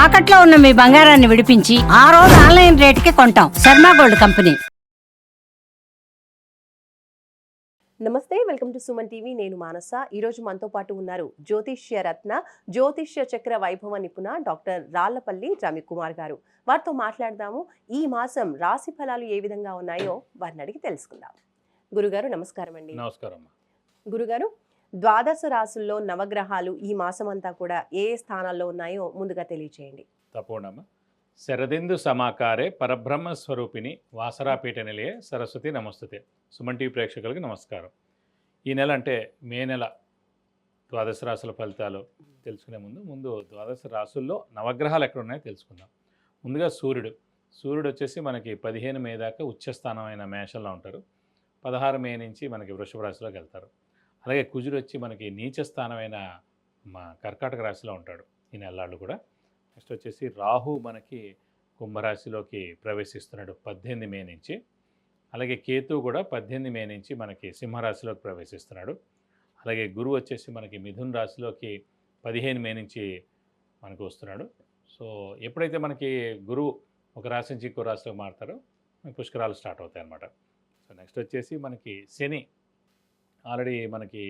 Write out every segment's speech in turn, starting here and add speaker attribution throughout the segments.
Speaker 1: తాకట్లో ఉన్న మీ బంగారాన్ని విడిపించి ఆ రోజు ఆన్లైన్ రేటుకి కొంటాం. Sharma gold company.
Speaker 2: నమస్తే, వెల్కమ్ టు సుమన్ టీవీ. నేను మానస. ఈరోజు మనతో పాటు ఉన్నారు జ్యోతిష్య రత్న, జ్యోతిష్య చక్ర వైభవ నిపుణ డాక్టర్ రాళ్లపల్లి రవికుమార్ గారు. వారితో మాట్లాడదాము. ఈ మాసం రాశి ఫలాలు ఏ విధంగా ఉన్నాయో వారిని అడిగి తెలుసుకుందాం. గురుగారు నమస్కారం అండి.
Speaker 3: నమస్కారం.
Speaker 2: గురుగారు, ద్వాదశ రాశుల్లో నవగ్రహాలు ఈ మాసం అంతా కూడా ఏ స్థానాల్లో ఉన్నాయో ముందుగా తెలియచేయండి.
Speaker 3: తప్పకుండా. శరదిందు సమాకారే పరబ్రహ్మ స్వరూపిణి వాసరాపీఠ నిలయే సరస్వతి నమస్తుతే. సుమన్ టీవీ ప్రేక్షకులకి నమస్కారం. ఈ నెల అంటే మే నెల ద్వాదశ రాశుల ఫలితాలు తెలుసుకునే ముందు ద్వాదశ రాశుల్లో నవగ్రహాలు ఎక్కడ ఉన్నాయో తెలుసుకుందాం. ముందుగా సూర్యుడు వచ్చేసి మనకి 15 మే దాకా ఉచ్చస్థానమైన మేషంలో ఉంటారు. 16 మే నుంచి మనకి వృషభ రాశిలోకి వెళ్తారు. అలాగే కుజుడు వచ్చి మనకి నీచ స్థానమైన కర్కాటక రాశిలో ఉంటాడు ఈ నెలలు కూడా. నెక్స్ట్ వచ్చేసి రాహు మనకి కుంభరాశిలోకి ప్రవేశిస్తున్నాడు 18 మే నుంచి. అలాగే కేతు కూడా 18 మే నుంచి మనకి సింహరాశిలోకి ప్రవేశిస్తున్నాడు. అలాగే గురువు వచ్చేసి మనకి మిథున్ రాశిలోకి 15 మే నుంచి మనకు వస్తున్నాడు. సో ఎప్పుడైతే మనకి గురువు ఒక రాశి నుంచి ఇంకో రాశిలోకి మారుతారో పుష్కరాలు స్టార్ట్ అవుతాయి అన్నమాట. సో నెక్స్ట్ వచ్చేసి మనకి శని ఆల్రెడీ మనకి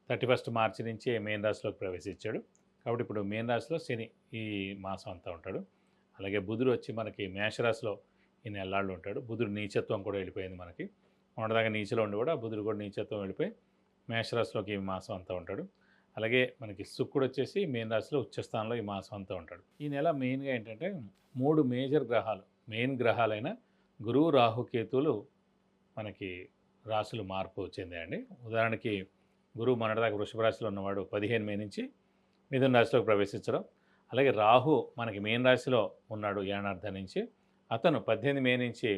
Speaker 3: 31 మార్చి నుంచే మేన్ రాశిలోకి ప్రవేశించాడు. కాబట్టి ఇప్పుడు మేన్ రాశిలో శని ఈ మాసం అంతా ఉంటాడు. అలాగే బుధుడు వచ్చి మనకి మేషరాశిలో ఈ నెలలాళ్ళు ఉంటాడు. బుధుడు నీచత్వం కూడా వెళ్ళిపోయింది మనకి. మొన్నదాకా నీచలో ఉండి కూడా బుధుడు కూడా నీచత్వం వెళ్ళిపోయి మేషరాశిలోకి ఈ మాసం అంతా ఉంటాడు. అలాగే మనకి శుక్రుడు వచ్చేసి మేన్ రాశిలో ఉచ్చస్థానంలో ఈ మాసం అంతా ఉంటాడు. ఈ నెల మెయిన్గా ఏంటంటే 3 మేజర్ గ్రహాలు, మెయిన్ గ్రహాలైన గురువు, రాహు, కేతువులు మనకి రాశులు మార్పు చెందాయండి. ఉదాహరణకి గురువు మొన్నటిదాకా వృషభ రాశిలో ఉన్నవాడు 15 మే నుంచి మిథున రాశిలోకి ప్రవేశించడం. అలాగే రాహు మనకి మేన్ రాశిలో ఉన్నాడు ఏనార్థం నుంచి. అతను 18 మే నుంచి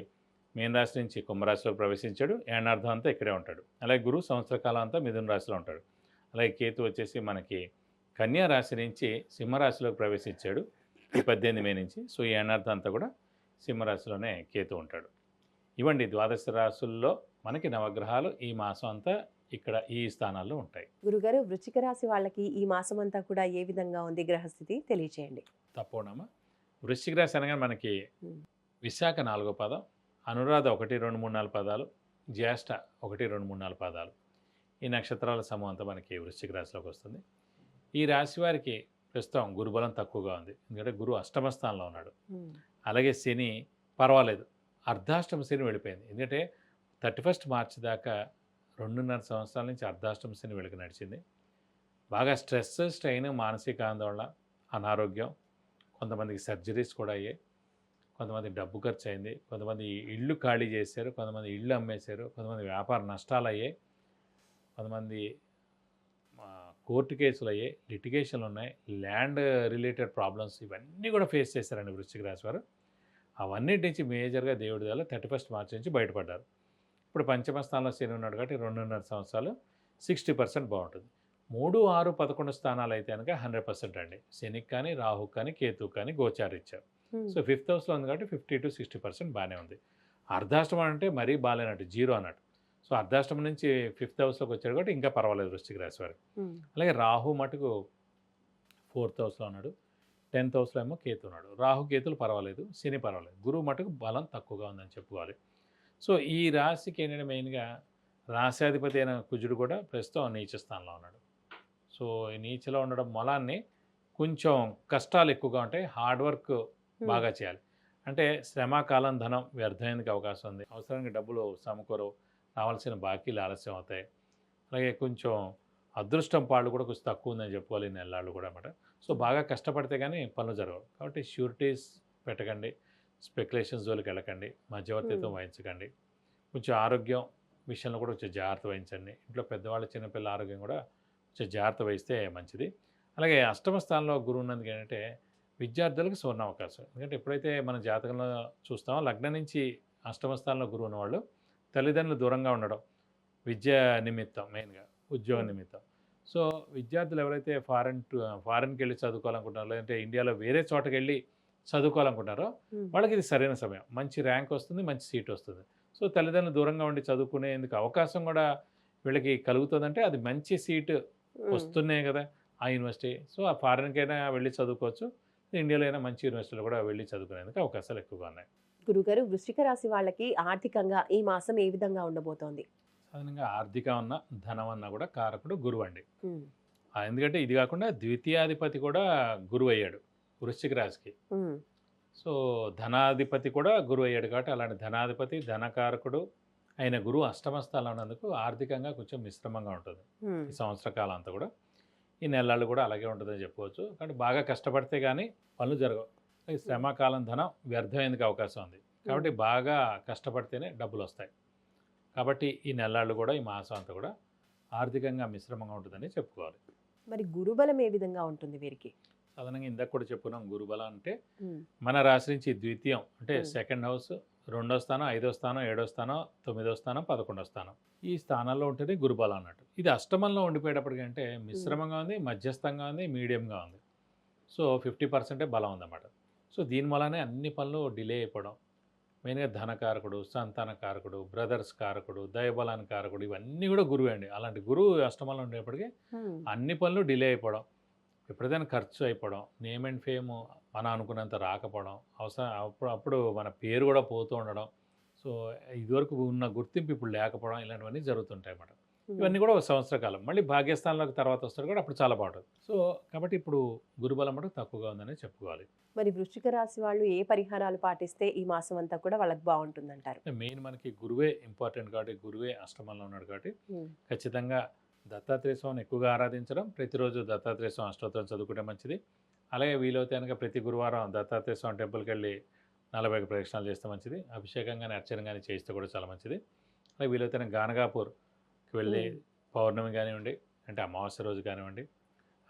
Speaker 3: మేన్ రాశి నుంచి కుంభరాశిలోకి ప్రవేశించాడు. ఏనార్థం అంతా ఇక్కడే ఉంటాడు. అలాగే గురువు సంవత్సర కాలం అంతా మిథున రాశిలో ఉంటాడు. అలాగే కేతు వచ్చేసి మనకి కన్యా రాశి నుంచి సింహరాశిలోకి ప్రవేశించాడు ఈ 18 మే నుంచి. సో ఈ ఏనార్థం అంతా కూడా సింహరాశిలోనే కేతు ఉంటాడు. ఇవ్వండి ద్వాదశ రాశుల్లో మనకి నవగ్రహాలు ఈ మాసం అంతా ఇక్కడ ఈ స్థానాల్లో ఉంటాయి.
Speaker 2: గురుగారు, వృశ్చిక రాశి వాళ్ళకి ఈ మాసం అంతా కూడా ఏ విధంగా ఉంది గ్రహస్థితి తెలియచేయండి.
Speaker 3: తప్పకుండా. వృశ్చిక రాశి అనగా మనకి విశాఖ 4వ పాదం, అనురాధ 1, 2, 3, 4 పాదాలు, జ్యేష్ఠ 1, 2, 3, 4 పాదాలు. ఈ నక్షత్రాల సమూహం అంతా మనకి వృశ్చిక రాశిలోకి వస్తుంది. ఈ రాశి వారికి ప్రస్తుతం గురుబలం తక్కువగా ఉంది. ఎందుకంటే గురువు అష్టమ స్థానంలో ఉన్నాడు. అలాగే శని పర్వాలేదు, అర్ధాష్టమ శని వెళ్ళిపోయింది. ఎందుకంటే 31 మార్చి దాకా 2.5 సంవత్సరాల నుంచి అర్ధాష్టమ శని వెళుకు నడిచింది. బాగా స్ట్రెస్, స్ట్రెయిన్, మానసిక ఆందోళన, అనారోగ్యం, కొంతమందికి సర్జరీస్ కూడా అయ్యాయి, కొంతమంది డబ్బు ఖర్చు అయింది, కొంతమంది ఇళ్ళు ఖాళీ చేశారు, కొంతమంది ఇళ్ళు అమ్మేశారు, కొంతమంది వ్యాపార నష్టాలు అయ్యాయి, కొంతమంది కోర్టు కేసులు అయ్యాయి, లిటిగేషన్లు ఉన్నాయి, ల్యాండ్ రిలేటెడ్ ప్రాబ్లమ్స్ ఇవన్నీ కూడా ఫేస్ చేశారండి వృశ్చిక రాశి వారు. అవన్నిటి నుంచి మేజర్గా దేవుడి వల్ల 31 మార్చి నుంచి బయటపడ్డారు. ఇప్పుడు పంచమ స్థానంలో శని ఉన్నాడు కాబట్టి 2.5 సంవత్సరాలు 60% బాగుంటుంది. 3, 6, 11 స్థానాలు అయితే కనుక 100% అండి. శనికి కానీ, రాహు కానీ, కేతు కానీ గోచారిచ్చారు. సో 5th హౌస్లో ఉంది కాబట్టి 50 to 60% బాగానే ఉంది. అర్ధాష్టమం అంటే మరీ బాగాలేనట్టు, 0 అన్నట్టు. సో అర్ధాష్టమం నుంచి 5th హౌస్లోకి వచ్చాడు కాబట్టి ఇంకా పర్వాలేదు వృశ్చిక రాశి వారికి. అలాగే రాహు మటుకు 4th హౌస్లో ఉన్నాడు, 10th హౌస్లో ఏమో కేతు ఉన్నాడు. రాహు కేతులు పర్వాలేదు, శని పర్వాలేదు, గురువు మటుకు బలం తక్కువగా ఉందని చెప్పుకోవాలి. సో ఈ రాశికి ఏంటంటే మెయిన్గా రాశాధిపతి అయిన కుజుడు కూడా ప్రస్తుతం నీచ స్థానంలో ఉన్నాడు. సో ఈ నీచలో ఉండడం మూలాన్ని కొంచెం కష్టాలు ఎక్కువగా ఉంటాయి, హార్డ్ వర్క్ బాగా చేయాలి. అంటే శ్రమ, కాలం, ధనం వ్యర్థమైనకి అవకాశం ఉంది. అవసరానికి డబ్బులు సమకూరవు, రావాల్సిన బాకీలు ఆలస్యం అవుతాయి. అలాగే కొంచెం అదృష్టం పాళ్ళు కూడా కొంచెం తక్కువ ఉందని చెప్పుకోవాలి ఈ నెలలు కూడా అన్నమాట. సో బాగా కష్టపడితే కానీ పనులు జరగవు. కాబట్టి షూరిటీస్ పెట్టకండి, స్పెక్యులేషన్స్ జోలికి వెళ్ళకండి, మధ్యవర్తిత్వం వహించకండి. కొంచెం ఆరోగ్యం విషయంలో కూడా కొంచెం జాగ్రత్త వహించండి. ఇంట్లో పెద్దవాళ్ళ చిన్నపిల్లల ఆరోగ్యం కూడా కొంచెం జాగ్రత్త వహిస్తే మంచిది. అలాగే అష్టమ స్థానంలో గురువు ఉన్నందుకు ఏంటంటే విద్యార్థులకు సువర్ణ అవకాశం. ఎందుకంటే ఎప్పుడైతే మన జాతకంలో చూస్తామో లగ్నం నుంచి అష్టమ స్థానంలో గురువు ఉన్నవాళ్ళు తల్లిదండ్రులు దూరంగా ఉండడం, విద్య నిమిత్తం, మెయిన్గా ఉద్యోగ నిమిత్తం. సో విద్యార్థులు ఎవరైతే ఫారెన్కి వెళ్ళి చదువుకోవాలనుకుంటున్నారో, లేదంటే ఇండియాలో వేరే చోటకి వెళ్ళి చదువుకోవాలనుకుంటారో వాళ్ళకి ఇది సరైన సమయం. మంచి ర్యాంక్ వస్తుంది, మంచి సీట్ వస్తుంది. సో తల్లిదండ్రులు దూరంగా ఉండి చదువుకునేందుకు అవకాశం కూడా వీళ్ళకి కలుగుతుందంటే అది మంచి సీటు వస్తున్నాయి కదా ఆ యూనివర్సిటీ. సో ఆ ఫారెన్కైనా వెళ్ళి చదువుకోవచ్చు, ఇండియాలో అయినా మంచి యూనివర్సిటీలో కూడా వెళ్ళి చదువుకునేందుకు అవకాశాలు ఎక్కువగా ఉన్నాయి.
Speaker 2: గురుగారు, వృశ్చిక రాశి వాళ్ళకి ఆర్థికంగా ఈ మాసం ఏ విధంగా ఉండబోతోంది?
Speaker 3: సాధారణంగా ఆర్థికం అన్న ధనం అన్న కూడా కారకుడు గురువు అండి.
Speaker 2: ఉమ్,
Speaker 3: ఎందుకంటే ఇది కాకుండా ద్వితీయాధిపతి కూడా గురువు అయ్యాడు వృశ్చిక రాశికి.
Speaker 2: ఉమ్,
Speaker 3: సో ధనాధిపతి కూడా గురువు అయ్యాడు కాబట్టి అలాంటి ధనాధిపతి ధనకారకుడు అయిన గురువు అష్టమ స్థానంలో ఉన్నందుకు ఆర్థికంగా కొంచెం మిశ్రమంగా ఉంటుంది
Speaker 2: ఉమ్,
Speaker 3: ఈ సంవత్సర కాలం అంతా కూడా. ఈ నెలలు కూడా అలాగే ఉంటుందని చెప్పవచ్చు. కానీ బాగా కష్టపడితే కానీ పనులు జరగవు. ఈ శ్రమకాలం ధనం వ్యర్థమయ్యేందుకు అవకాశం ఉంది కాబట్టి బాగా కష్టపడితేనే డబ్బులు వస్తాయి. కాబట్టి ఈ నెలలు కూడా ఈ మాసం అంతా కూడా ఆర్థికంగా మిశ్రమంగా ఉంటుందని చెప్పుకోవాలి.
Speaker 2: మరి గురుబలం ఏ విధంగా ఉంటుంది వీరికి?
Speaker 3: సాధారణంగా ఇందాక కూడా చెప్పుకున్నాం, గురుబలం అంటే
Speaker 2: ఉమ్,
Speaker 3: మన రాశి నుంచి ద్వితీయం అంటే
Speaker 2: Hmm.
Speaker 3: సెకండ్ హౌస్, 2వ స్థానం, 5వ స్థానం, 7వ స్థానం, 9వ స్థానం, 11వ స్థానం, ఈ స్థానాల్లో ఉంటేనే గురుబలం అన్నట్టు. ఇది అష్టమంలో ఉండిపోయేటప్పటికంటే మిశ్రమంగా ఉంది, మధ్యస్థంగా ఉంది, మీడియంగా ఉంది. సో 50% బలం ఉందన్నమాట. సో దీని వల్లనే అన్ని పనులు డిలే అయిపోవడం, మెయిన్గా ధనకారకుడు, సంతాన కారకుడు, బ్రదర్స్ కారకుడు, దైవబలాన్ని కారకుడు, ఇవన్నీ కూడా గురువే అండి. అలాంటి గురువు అష్టమంలో ఉండేప్పటికీ
Speaker 2: ఉమ్,
Speaker 3: అన్ని పనులు డిలే అయిపోవడం, ఎప్పుడైనా ఖర్చు అయిపోవడం, నేమ్ అండ్ ఫేమ్ మనం అనుకున్నంత రాకపోవడం, అప్పుడు మన పేరు కూడా పోతూ ఉండడం, సో ఇదివరకు ఉన్న గుర్తింపు ఇప్పుడు లేకపోవడం, ఇలాంటివన్నీ జరుగుతుంటాయి అన్నమాట. ఇవన్నీ కూడా ఒక సంవత్సర కాలం. మళ్ళీ భాగ్యస్థానంలోకి తర్వాత వస్తారు కూడా అప్పుడు చాలా బాగుంటుంది. సో కాబట్టి ఇప్పుడు గురుబలం మటుకు తక్కువగా ఉందని చెప్పుకోవాలి.
Speaker 2: మరి వృశ్చిక రాశి వాళ్ళు ఏ పరిహారాలు పాటిస్తే ఈ మాసం అంతా కూడా వాళ్ళకి బాగుంటుందంటారు?
Speaker 3: మెయిన్ మనకి గురువే ఇంపార్టెంట్ కాబట్టి, గురువే అష్టమంలో ఉన్నాడు కాబట్టి
Speaker 2: ఉమ్,
Speaker 3: ఖచ్చితంగా దత్తాత్రేయ స్వామిని ఎక్కువగా ఆరాధించడం, ప్రతిరోజు దత్తాత్రేయ స్వామి అష్టోత్తరం చదువుకుంటే మంచిది. అలాగే వీలైతే కనుక ప్రతి గురువారం దత్తాత్రేయ స్వామి టెంపుల్కి వెళ్ళి 40 ప్రదక్షిణాలు చేస్తే మంచిది. అభిషేకం కానీ అర్చన కానీ చేస్తే కూడా చాలా మంచిది. అలాగే వీలైతే గానగాపూర్కి వెళ్ళి పౌర్ణమి కానివ్వండి, అంటే అమావాస్య రోజు కానివ్వండి,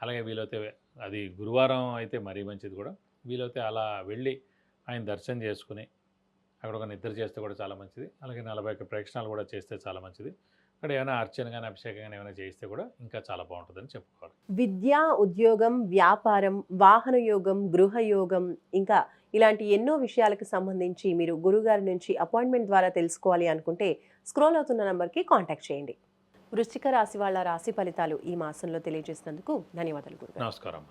Speaker 3: అలాగే వీలైతే అది గురువారం అయితే మరీ మంచిది కూడా, వీలైతే అలా వెళ్ళి ఆయన దర్శనం చేసుకుని అక్కడ ఒక నిద్ర చేస్తే కూడా చాలా మంచిది. అలాగే 40 ప్రదక్షిణాలు కూడా చేస్తే చాలా మంచిది. అక్కడ ఏమైనా అర్చన కానీ అభిషేకం కానీ ఏమైనా చేస్తే కూడా ఇంకా చాలా బాగుంటుందని చెప్పుకోవాలి.
Speaker 2: విద్య, ఉద్యోగం, వ్యాపారం, వాహన యోగం, గృహ యోగం, ఇంకా ఇలాంటి ఎన్నో విషయాలకు సంబంధించి మీరు గురుగారి నుంచి అపాయింట్మెంట్ ద్వారా తెలుసుకోవాలి అనుకుంటే స్క్రోల్ అవుతున్న నంబర్కి కాంటాక్ట్ చేయండి. వృశ్చిక రాశి వాళ్ళ రాశి ఫలితాలు ఈ మాసంలో తెలియజేసినందుకు ధన్యవాదాలు గురుగారు.
Speaker 3: నమస్కారం.